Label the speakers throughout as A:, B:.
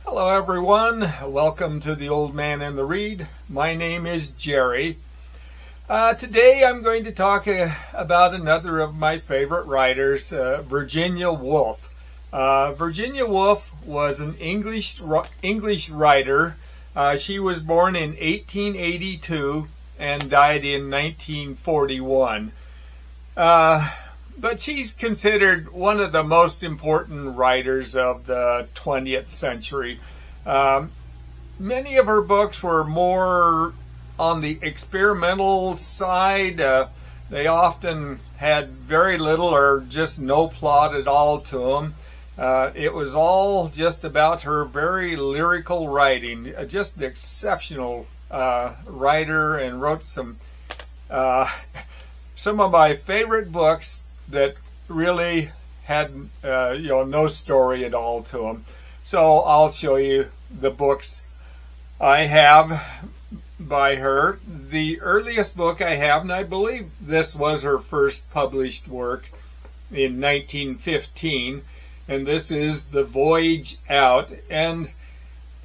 A: Hello everyone, welcome to the Old Man and the Read. My name is Jerry. Today I'm going to talk about another of my favorite writers, Virginia Woolf. Virginia Woolf was an English writer. She was born in 1882 and died in 1941. But she's considered one of the most important writers of the 20th century. Many of her books were more on the experimental side. They often had very little or just no plot at all to them. It was all just about her very lyrical writing. Just an exceptional writer, and wrote some of my favorite books that really had no story at all to them. So I'll show you the books I have by her. The earliest book I have, and I believe this was her first published work in 1915, and this is The Voyage Out. And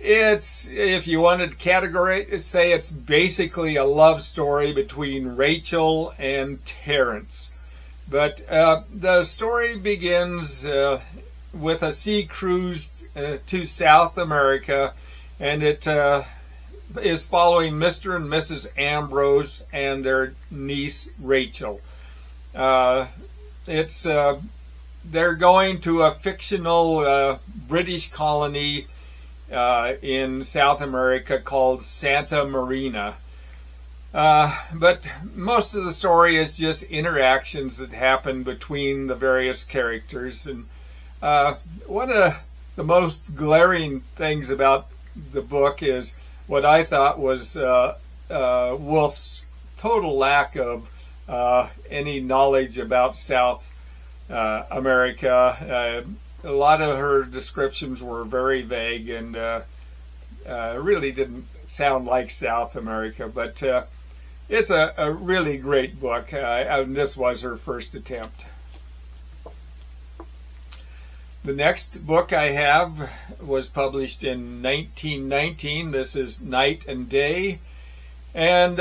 A: it's, if you wanted to categorize, say it's basically a love story between Rachel and Terence. But the story begins with a sea cruise to South America, and it is following Mr. and Mrs. Ambrose and their niece Rachel. They're going to a fictional British colony in South America called Santa Marina. But most of the story is just interactions that happen between the various characters. And one of the most glaring things about the book is what I thought was Woolf's total lack of any knowledge about South America. A lot of her descriptions were very vague and really didn't sound like South America, but it's a really great book. This was her first attempt. The next book I have was published in 1919. This is Night and Day. And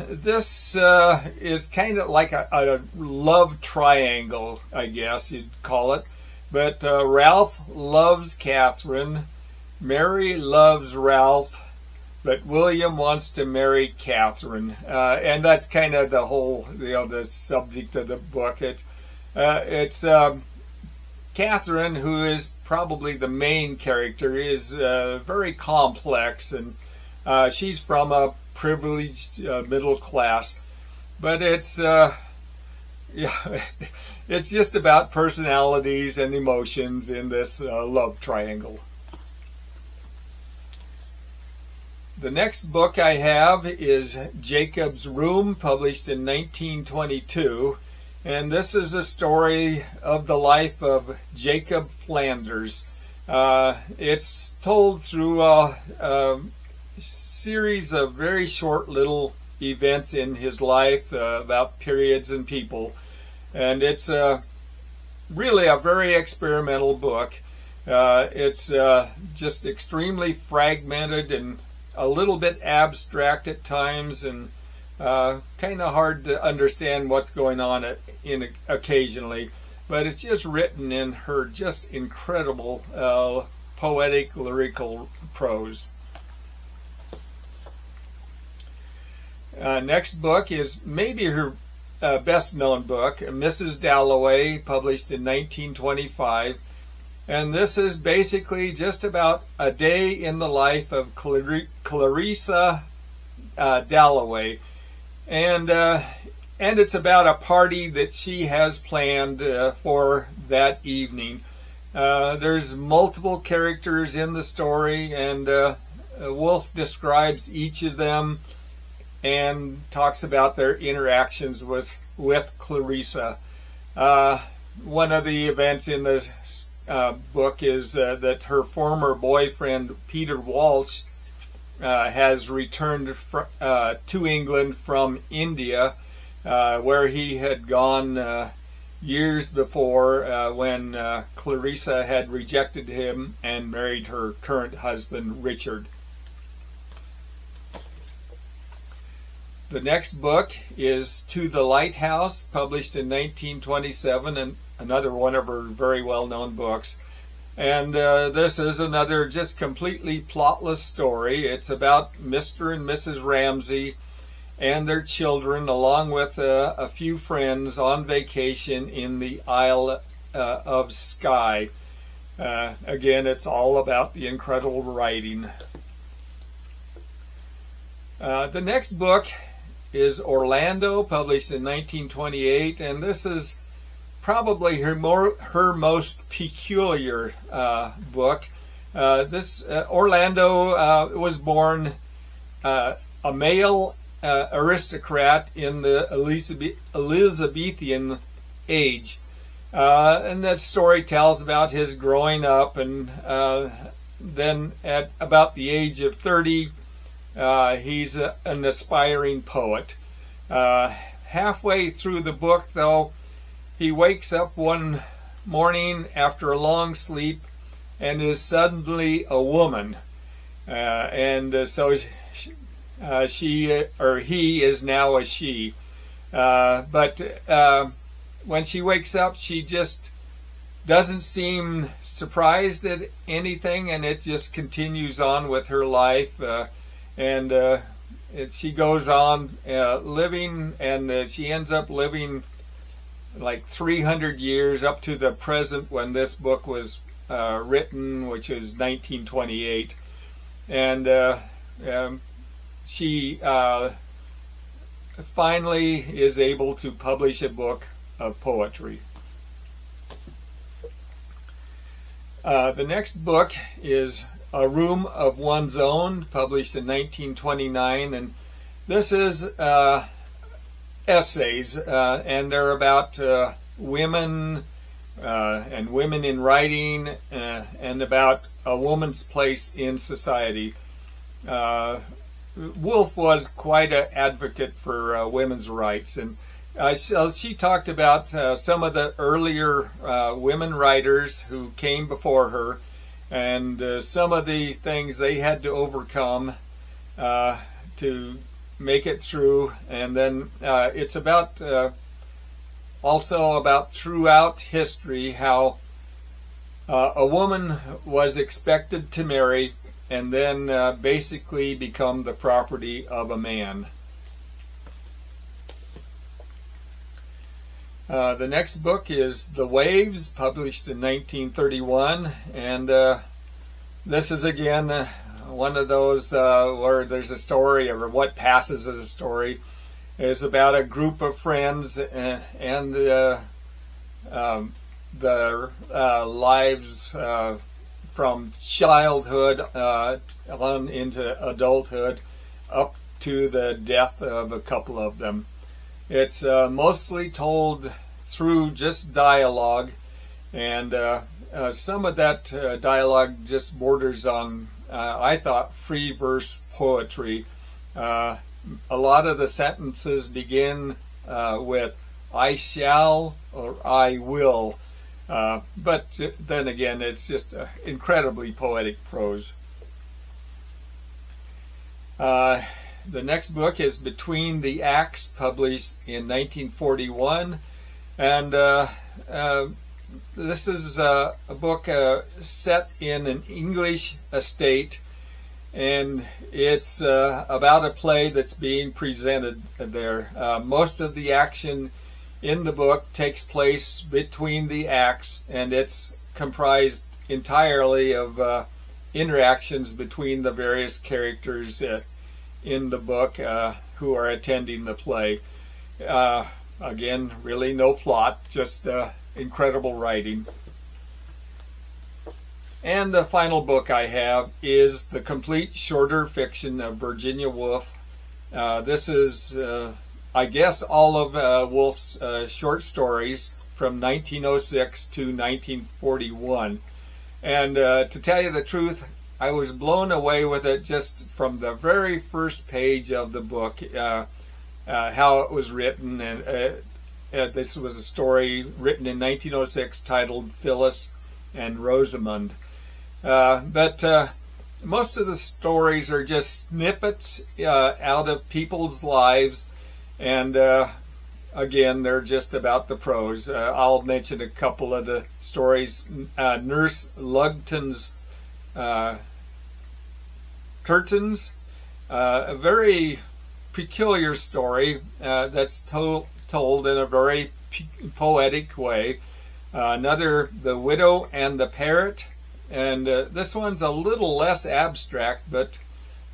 A: this is kind of like a love triangle, I guess you'd call it. But Ralph loves Catherine, Mary loves Ralph, but William wants to marry Catherine, and that's kind of the whole, the subject of the book. It's Catherine, who is probably the main character, is very complex, and she's from a privileged middle class, but it's it's just about personalities and emotions in this love triangle. The next book I have is Jacob's Room, published in 1922, and this is a story of the life of Jacob Flanders. It's told through a series of very short little events in his life about periods and people, and it's really a very experimental book. It's just extremely fragmented and a little bit abstract at times, and kind of hard to understand what's going on occasionally, but it's just written in her just incredible poetic lyrical prose. Next book is maybe her best known book, Mrs. Dalloway, published in 1925. And this is basically just about a day in the life of Clarissa Dalloway. And it's about a party that she has planned for that evening. There's multiple characters in the story, and Woolf describes each of them and talks about their interactions with Clarissa. One of the events in the book is that her former boyfriend Peter Walsh has returned to England from India, where he had gone years before when Clarissa had rejected him and married her current husband, Richard. The next book is To the Lighthouse, published in 1927, and another one of her very well-known books. And this is another just completely plotless story. It's about Mr. and Mrs. Ramsay and their children, along with a few friends, on vacation in the Isle of Skye. Again, it's all about the incredible writing. The next book is Orlando, published in 1928, and this is probably her most peculiar book. Orlando was born a male aristocrat in the Elizabethan age, and that story tells about his growing up, and then at about the age of 30, he's an aspiring poet. Halfway through the book, though, he wakes up one morning after a long sleep and is suddenly a woman. So he is now a she. But when she wakes up, she just doesn't seem surprised at anything, and it just continues on with her life. She goes on living, and she ends up living like 300 years up to the present when this book was written, which is 1928. And she finally is able to publish a book of poetry. The next book is A Room of One's Own, published in 1929, and this is essays, and they're about women and women in writing, and about a woman's place in society. Woolf was quite an advocate for women's rights, and so she talked about some of the earlier women writers who came before her, and some of the things they had to overcome to make it through. And then it's about also about throughout history how a woman was expected to marry and then basically become the property of a man. The next book is The Waves, published in 1931, and this is again one of those where there's a story, or what passes as a story. Is about a group of friends and their lives from childhood on into adulthood, up to the death of a couple of them. It's mostly told through just dialogue, and some of that dialogue just borders on, I thought, free verse poetry. A lot of the sentences begin with "I shall" or "I will," but then again, it's just incredibly poetic prose. The next book is Between the Acts, published in 1941, and this is a book set in an English estate, and it's about a play that's being presented there. Most of the action in the book takes place between the acts, and it's comprised entirely of interactions between the various characters in the book who are attending the play. Again, really no plot, just incredible writing. And the final book I have is The Complete Shorter Fiction of Virginia Woolf. This is, I guess, all of Woolf's short stories from 1906 to 1941. And to tell you the truth, I was blown away with it just from the very first page of the book, how it was written, and This was a story written in 1906 titled Phyllis and Rosamund. But most of the stories are just snippets out of people's lives, and again, they're just about the prose. I'll mention a couple of the stories. Nurse Lugton's Curtains, a very peculiar story that's told in a very poetic way. Another, The Widow and the Parrot, and this one's a little less abstract, but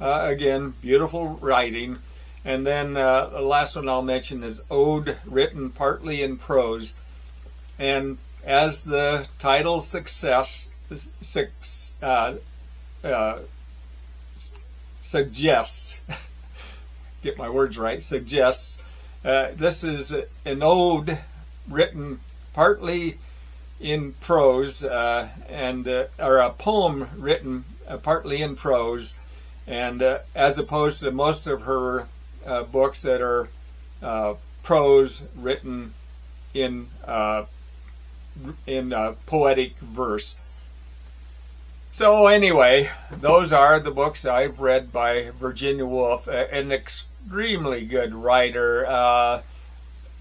A: again, beautiful writing. And then the last one I'll mention is Ode, written partly in prose. And as the title suggests, get my words right, suggests, this is an ode written partly in prose, or a poem written partly in prose, and as opposed to most of her books that are prose written in poetic verse. So anyway, those are the books I've read by Virginia Woolf, an extremely good writer.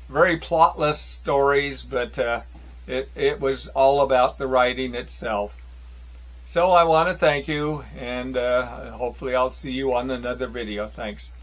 A: Very plotless stories, but it was all about the writing itself. So I want to thank you, and hopefully I'll see you on another video. Thanks.